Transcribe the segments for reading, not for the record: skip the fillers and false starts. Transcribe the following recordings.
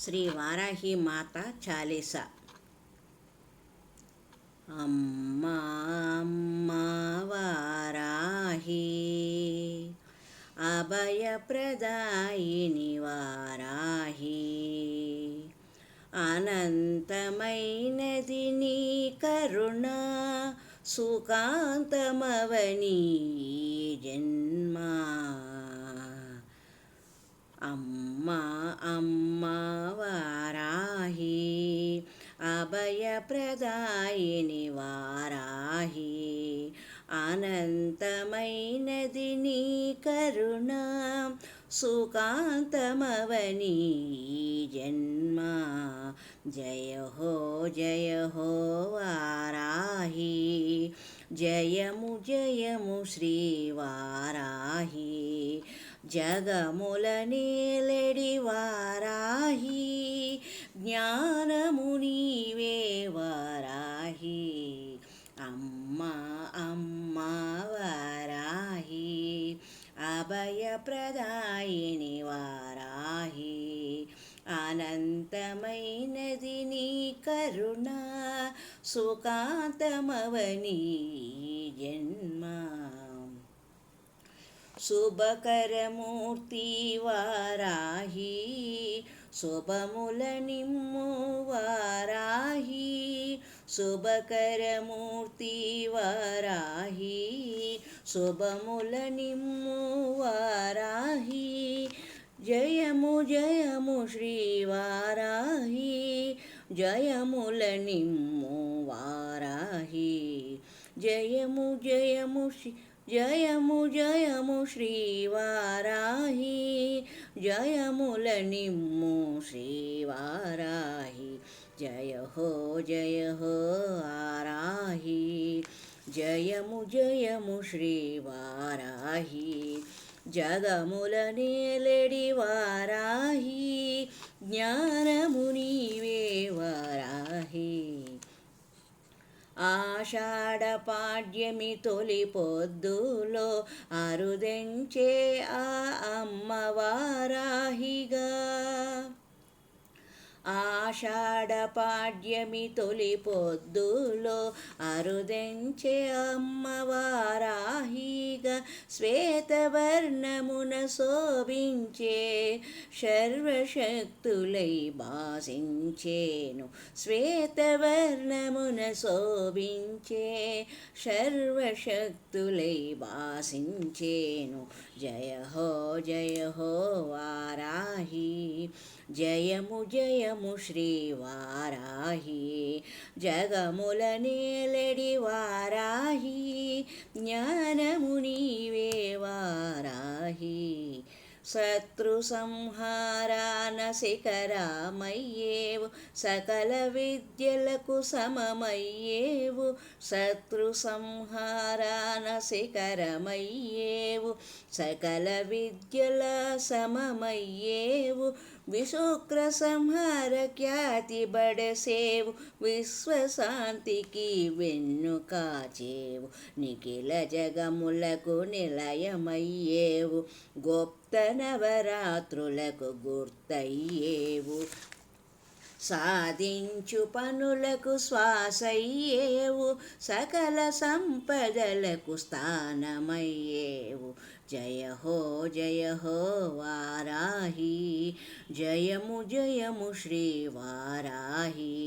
శ్రీ వారాహి మాత చాలీసా. అమ్మా అమ్మా వారాహి, అభయప్రదాయిని వారాహి, అనంతమైనది నీ కరుణ, సుఖాంతమవని జన్మ. అమ్మా అమ్మా వారాహి, అభయప్రదాయిని వారాహి, అనంతమైనది నీ కరుణ, సుఖాంతమవని జన్మ. జయ హో వారాహి, జయము జయము శ్రీ వారాహి, జగముల నేలెడి వారాహి, జ్ఞానము నీవే వారాహి. అమ్మా అమ్మా వారాహి, అభయప్రదాయిని వారాహి, అనంతమైనది నీ కరుణ, సుఖాంతమవని జన్మ. శుభకరమూర్తి వారాహి, శుభముల నిమ్ము వారాహి, శుభకరమూర్తి వారాహి, శుభముల నిమ్ము వారాహి. జయము జయము శ్రీ వారాహి, జయముల నిమ్ము వారాహి, జయము జయము జయము జయము శ్రీ వారాహి, జయముల నిమ్ము శ్రీ వారాహి. జయ హో వారాహి, జయము జయము శ్రీ వారాహి, జగముల నేలెడి వారాహి, జ్ఞానము నీవే వారాహి. ఆషాఢ పాడ్యమి తొలి పొద్దులో అరుదెంచే ఆ అమ్మ వారాహిగా, ఆషాఢ పాడ్యమి తొలి పొద్దులో అరుదెంచే అమ్మ వారాహిగా, శ్వేతవర్ణమున శోభించే సర్వశక్తులై భాసించేను, శ్వేతవర్ణమున శోభించే సర్వశక్తులై భాసించేను. జయ హో వారాహి, జయము జయము శ్రీ వారాహి, జగముల నేలెడి వారాహి, జ్ఞానము నీవే వారాహి. శత్రు సంహారాన శిఖరమయ్యేవు, సకల విద్యలకు సమమయ్యేవు, శత్రు సంహారాన శిఖరమయ్యేవు, సకల విద్యల సమమయ్యేవు, విశుక్ర సంహార ఖ్యాతి బడసేవు, విశ్వశాంతికి వెన్ను కాచేవు, నిఖిల జగములకు నిలయమయ్యేవు, గుప్త నవరాత్రులకు గుర్తయ్యేవు, సాధించు పనులకు శ్వాసయ్యేవు, సకల సంపదలకు స్థానమయ్యేవు. జయ హో వారాహి, జయము జయము శ్రీ వారాహి,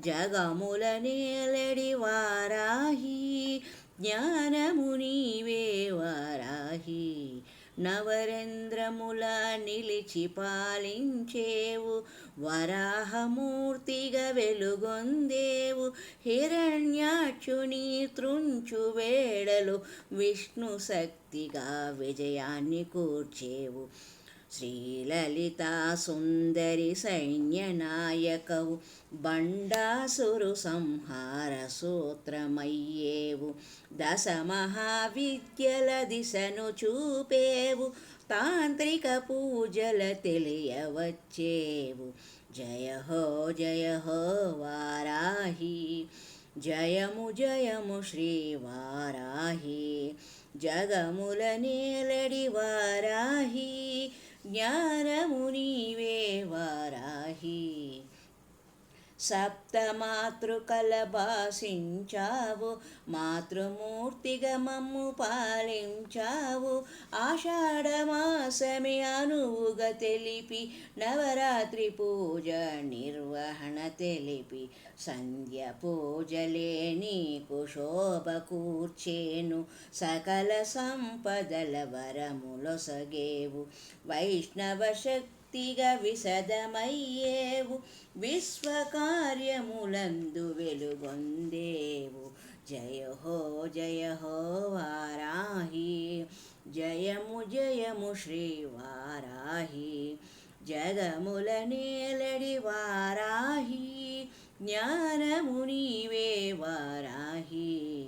జగముల నేలెడి వారాహి, జ్ఞానము నీవే వారాహి. నవరేంద్రముల నిలిచి పాలించేవు, వరాహమూర్తిగా వెలుగొందేవు, హిరణ్యాక్షుని త్రుంచు వేళలు విష్ణు శక్తిగా విజయాన్ని కూర్చేవు, శ్రీలలితా సుందరి సైన్యనాయకవు, బండాసురు సంహార సూత్రమయ్యేవు, దశ మహావిద్యల దిశను చూపేవు, తాంత్రిక పూజల తెలియవచ్చేవు. జయ హో వారాహి, జయము జయము శ్రీ వారాహి, జగముల నేలడి వారాహి, జ్ఞానము నీవే వారాహి. సప్తమాతృకల భాసించావు, మాతృమూర్తిగా మమ్ము పాలించావు. ఆషాఢమాసమే అనువుగా తెలిపి నవరాత్రి పూజ నిర్వహణ తెలిపి సంధ్య పూజలే నీకు శోభ కూర్చేను. సకల సంపదల వరములొసగేవు, వైష్ణవ శక్తిగా విశదమయ్యేవు. విశ్వకార్యములందు వెలుగొందేవు. జయ హో వారాహి. జయము జయము శ్రీ వారాహి. జగముల నేలడి వారాహి. జ్ఞానము నీవే వారాహి.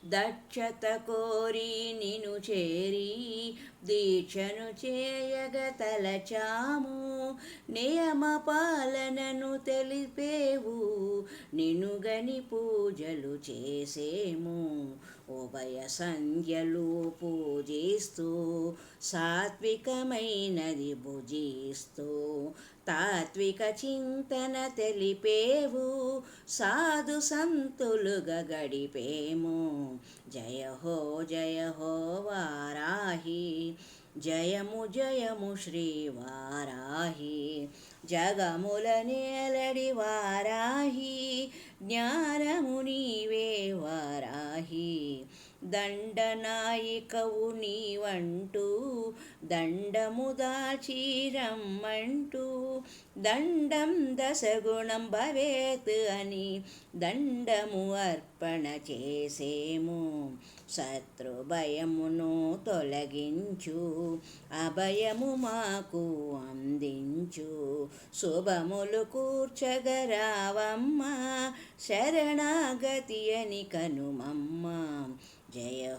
దక్షత కోరి నిను చేరి దీక్షను చేయగ తలచాము. నియమ పాలనను తెలిపేవు, నినుగని పూజలు చేసేము. ఉభయ సంధ్యలు పూజిస్తూ సాత్వికమైనది భుజిస్తూ తాత్విక చింతన తెలిపేవు. సాధు సంతులుగా గడిపేము. జయ హో వారాహి. జయము జయము శ్రీ వారాహి. జగముల నేలడి వారాహి. జ్ఞానము నీవే వారాహి. దండనాయికవు నీవంటూ దండము దాచిరమ్మంటూ దండం దశగుణం భవేత్ అని దండము అర్పణ చేసేము. శత్రుభయమును తొలగించు, అభయము మాకు అందించు. శుభములు కూర్చగరావమ్మ, శరణాగతి అని కనుమమ్మ. జయ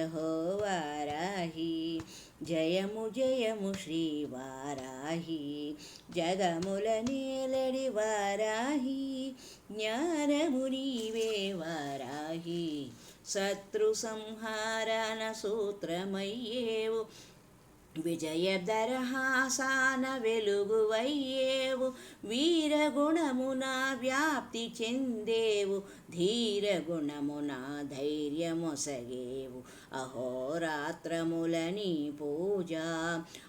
హో వారాహి. జయము జయము శ్రీ వారాహి. జగముల నేలడి వారాహి. జ్ఞానము నీవే వారాహి. శత్రు సంహారణ సూత్రమయ్యేవు, విజయదరహాసాన వెలుగువయ్యేవు. వీరగుణమున వ్యాప్తి చెందేవు, ధీరగుణమున ధైర్యమొసగేవు. అహోరాత్రములని పూజ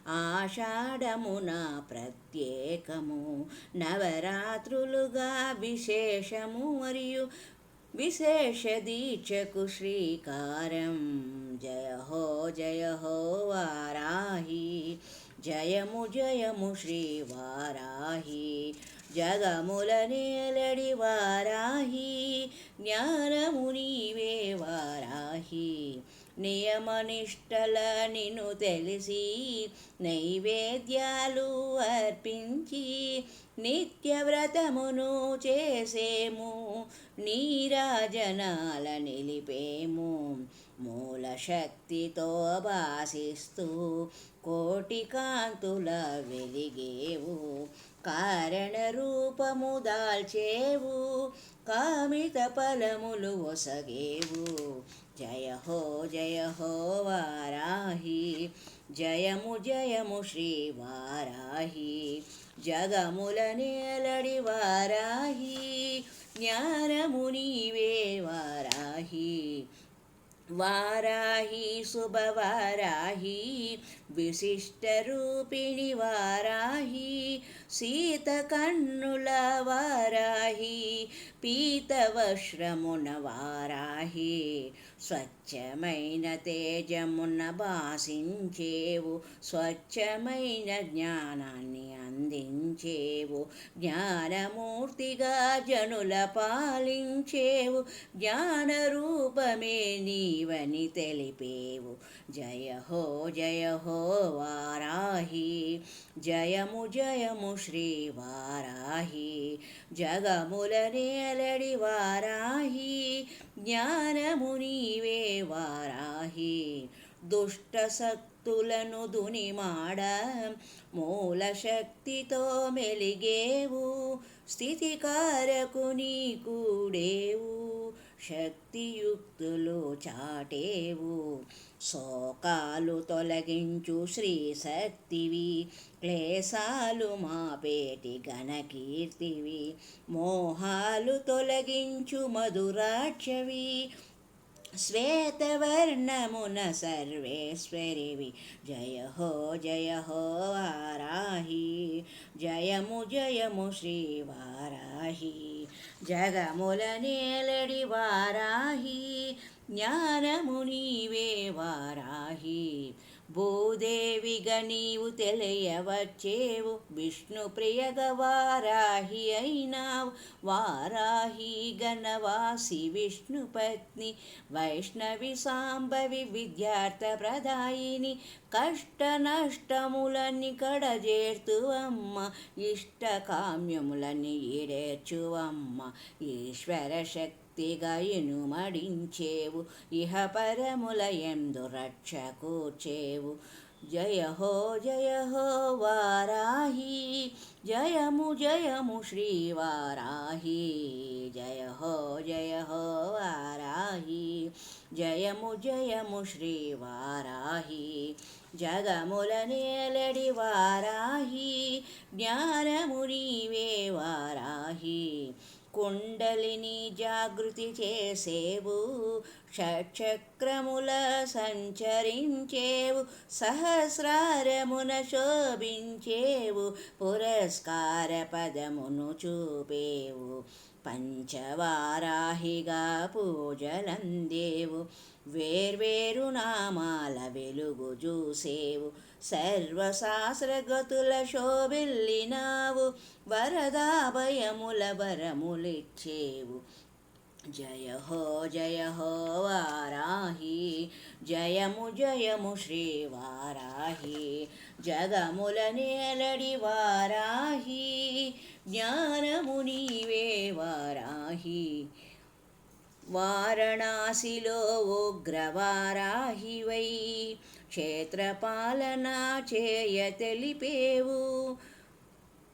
ఆషాఢమున ప్రత్యేకము. నవరాత్రులుగా విశేషము మరియు విశేష దీక్షకు శ్రీకారం. జయ హో వారాహి. జయము జయము శ్రీ వారాహి. జగముల నేలడి వారాహి. జ్ఞానము నీవే వారాహి. నియమనిష్టల నిన్ను తెలిసి నైవేద్యాలు అర్పించి నిత్యవ్రతమును చేసేము. నీరాజనాల నిలిపేము. మూల శక్తితో భాసిస్తూ కోటి కాంతుల వెలిగేవు. కారణ రూపము దాల్చేవు, కామిత ఫలములు ఒసగేవు. జయ హో వారాహి. జయము జయము శ్రీ వారాహి. జగముల నేలడి వారాహి. జ్ఞానము నీవే వారాహి. వారాహి శుభవారాహి. విశిష్టరూపిణి వారాహి. సీతకన్నుల వారాహి. పీతవశ్రమున వారాహి. స్వచ్ఛమైన తేజమున భాసించేవు, స్వచ్ఛమైన జ్ఞానాన్ని అందించేవు. జ్ఞానమూర్తిగా జనుల పాలించేవు, జ్ఞానరూపమే నీవని తెలిపేవు. జయ హో వారాహి. జయము జయము శ్రీ వారాహి. జగముల నేలడి వారాహి. జ్ఞానము నీవే వారాహి. దుష్టశక్తులను దునిమాడ మూల శక్తితో మెలిగేవు, స్థితికారకు నీ కూడేవు, శక్తియుక్తులు చాటేవు. శోకాలు తొలగించు శ్రీశక్తివి, క్లేశాలు మాపేటి ఘనకీర్తివి, మోహాలు తొలగించు మధురాక్షవి, శ్వేతవర్ణమున సర్వేశ్వరివి. జయ హో వారాహి, జయము జయము శ్రీ వారాహి. జగముల నేలడి వారాహి, జ్ఞానము నీవే వారాహి. భూదేవిగా నీవు తెలియవచ్చేవు, విష్ణుప్రియగ వారాహి అయినావు. వారాహి గణవాసి విష్ణుపత్ని, వైష్ణవి సాంబవి విద్యార్థ ప్రదాయిని, కష్ట నష్టములని కడజేర్తువమ్మ, ఇష్ట కామ్యములని ఈడేర్చువమ్మ. ఈశ్వర శక్తిగా ఇనుమడించేవు, ఇహ పరముల యందు రక్ష కూర్చేవు. జయ హో వారాహి, జయము జయము శ్రీ వారాహి. జయ హో వారాహి, జయము జయము శ్రీ వారాహి. జగముల నేలడి వారాహి, జ్ఞానము నీవే వారాహి. కుండలిని జాగృతి చేసేవు, షట్చక్రముల సంచరించేవు, సహస్రారమున శోభించేవు, పురస్కార పదమును చూపేవు. పంచవారాహిగా పూజలందేవు, వేర్వేరు నామాల వెలుగు చూసేవు, సర్వశాస్త్రగతుల శోభిల్లినావు, వరదాభయముల వరములిచ్చేవు. జయ హో వారాహి, జయము జయము శ్రీ వారాహి. జగముల నేలడి వారాహి, జ్ఞానము నీవే వారాహి. వారణాసిలో ఉగ్రవారాహివై, క్షేత్రపాలన చేయ తెలిపేవు,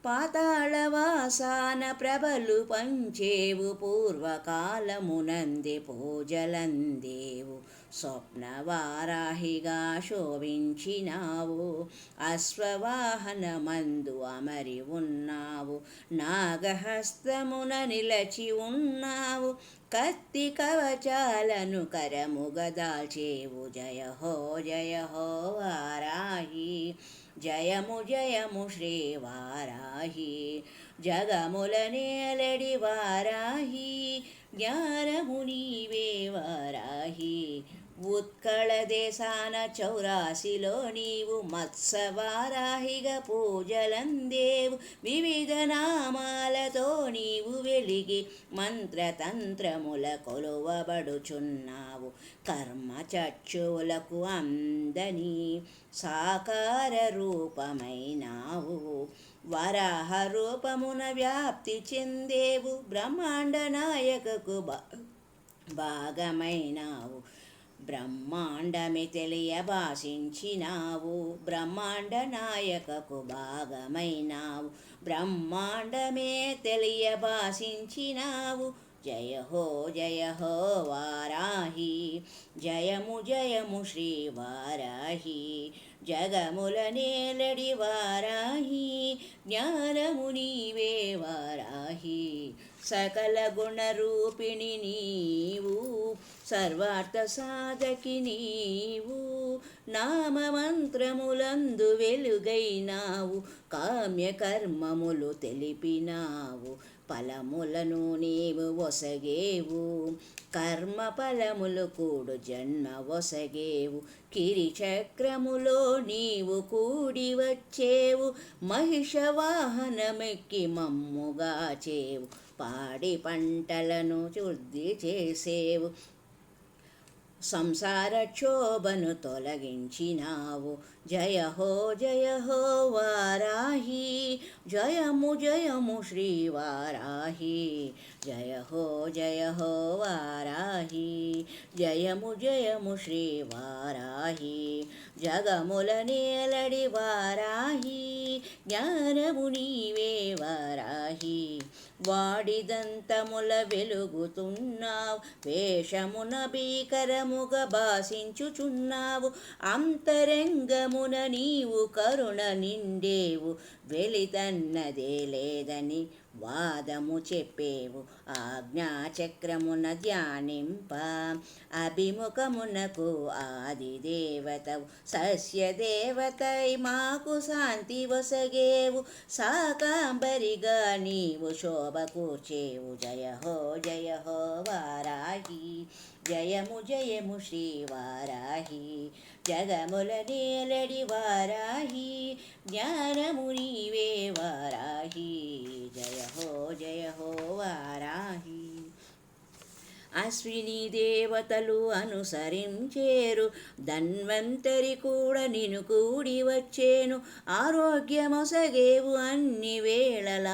పాతాళవాసాన ప్రభలు పంచేవు, పూర్వకాలమునంది పూజలందేవు. స్వప్నవారాహిగా శోభించినావు, అశ్వవాహనమందు అమరి ఉన్నావు, నాగహస్తమున నిలచి ఉన్నావు, కత్తి కవచాలను కరముగ దాల్చేవు. జయ హో వారాహి, జయము జయము శ్రీ వారాహి. జగముల నేలడి వారాహి, జ్ఞానము నీవే వారాహి. ఉత్కళ దేశాన చౌరాసిలో నీవు మత్స్యవారాహిగా పూజలందేవు, వివిధ నామాలతో నీవు వెలిగి మంత్రతంత్రముల కొలువబడుచున్నావు. కర్మ చక్షువులకు అందని సాకార రూపమైనావు, వరాహ రూపమున వ్యాప్తి చెందేవు, బ్రహ్మాండ నాయకకు భాగమైనావు. బ్రహ్మాండమే తెలియ భాషించినావు, బ్రహ్మాండ నాయకకు భాగమైనావు, బ్రహ్మాండమే తెలియ భాషించినావు. జయ హో వారాహి, జయము జయము శ్రీ వారాహి. జగముల నేలడి వారాహి, జ్ఞానము నీవే వారాహి. సకల గుణరూపిణి నీవు, సర్వార్థ సాధకి నీవు, నామమంత్రములందు వెలుగైనావు, కామ్యకర్మములు తెలిపినావు, ఫలములను నీవు ఒసగేవు, కర్మ ఫలములు కూడు జన్మ ఒసగేవు, కిరిచక్రములో నీవు కూడి వచ్చేవు, మహిష వాహనమెక్కి మమ్ముగాచేవు, పాడి పంటలను వృద్ధి చేసేవు, సంసార క్షోభను తొలగించినావు. జయ హో వారాహి, జయము జయము శ్రీవారాహి, జయ హో వారాహి, జయము జయము శ్రీవారాహి, జగముల నేలడి వారాహి, జ్ఞానము నీవే వారాహి, వాడిదంతముల వెలుగుతున్నావు, వేషమున భీకరముగా భాసించుచున్నావు, అంతరంగమున నీవు కరుణ నిండేవు, వెలితన్నదే లేదని వాదము చెప్పేవు, ఆజ్ఞాచక్రమున ధ్యానింప అభిముఖమునకు ఆదిదేవతవు, సస్యదేవతై మాకు శాంతి వసగేవు, శాకాంబరిగా నీవు శోభ కూర్చేవు, జయ హో వారాహి, జయము జయము శ్రీవారాహి, జగముల నేలడి వారాహి, జ్ఞానము నీవే వారాహి, జయ హో వారాహి. అశ్విని దేవతలు అనుసరించేరు, ధన్వంతరి కూడా నిన్ను కూడి వచ్చేను, ఆరోగ్యమొసగేవు అన్ని వేళల,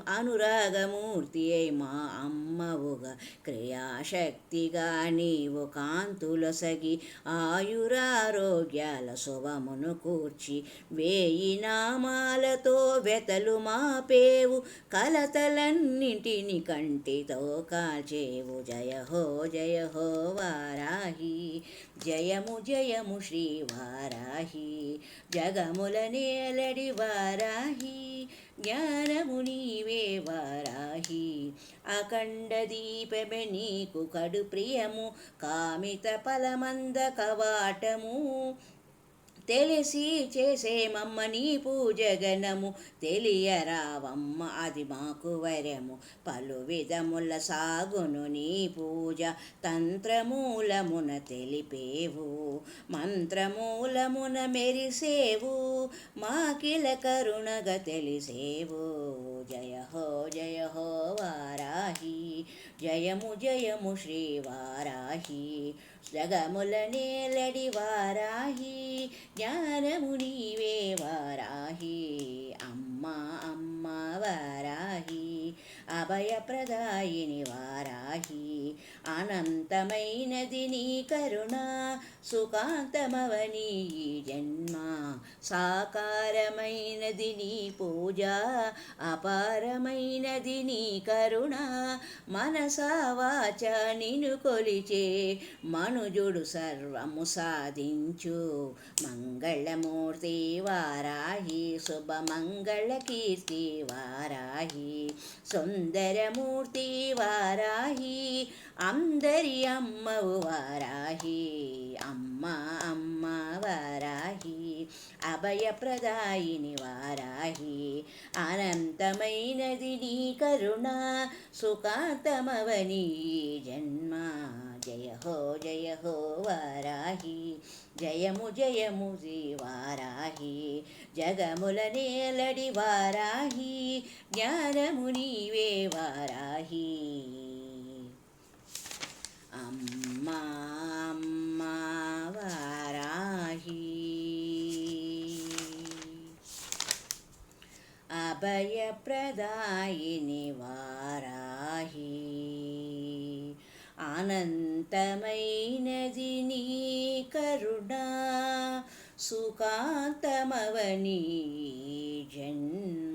అనురాగమూర్తి అయి మా అమ్మవుగా, క్రియాశక్తిగా నీవు కాంతులొసగి, ఆయురారోగ్యాల శుభమును కూర్చి, వేయి నామాలతో వెతలు మాపేవు, కలతలన్నింటిని కంటితో కాల్చే, జయ హో వారాహి, జయము జయము శ్రీవారాహి, జగముల నేలడి వారాహి, జ్ఞానము నీవే వారాహి, అఖండ దీపమే నీకు కడు ప్రియము, కామిత ఫలమంద కవాటము, తెలిసి చేసేమమ్మ నీ పూజ గణము, తెలియరావమ్మ అది మాకు వరము, పలు విధముల సాగును నీ పూజ, తంత్రమూలమున తెలిపేవు, మంత్రమూలమున మెరిసేవు, మాకిల కరుణగ తెలిసేవు, జయ హో వారాహి, జయము జయము శ్రీవారాహి, జగముల నేలడి వారాహి, జ్ఞానము నీవే వారాహి, అమ్మ వారాహి, అభయప్రదాయిని వారాహి, అనంతమైనది నీ కరుణ, సుఖాంతమవని ఈ జన్మ, సాకారమైనది నీ పూజ, అపారమైనది నీ కరుణ, మనసా వాచ నిన్ను కొలిచే మనుజుడు సర్వము సాధించు, మంగళమూర్తి వారాహి, శుభమంగళ కీర్తి వారాహి, సుందరమూర్తి వారాహి, అందరి అమ్మవు వారాహి, అమ్మ వారాహి, అభయప్రదాయిని వారాహి, అనంతమైనది నీ కరుణ, సుఖాంతమవని జన్మ, జయ హో వారాహి, జయము జయము శ్రీ వారాహి, జగముల నేలడి వారాహి, జ్ఞానము నీవే వారాహి, అమ్మ వారాహి, అభయప్రదాయిని వారాహి, అనంతమైనది నీ కరుణ, సుఖాంతమవని జన్మ.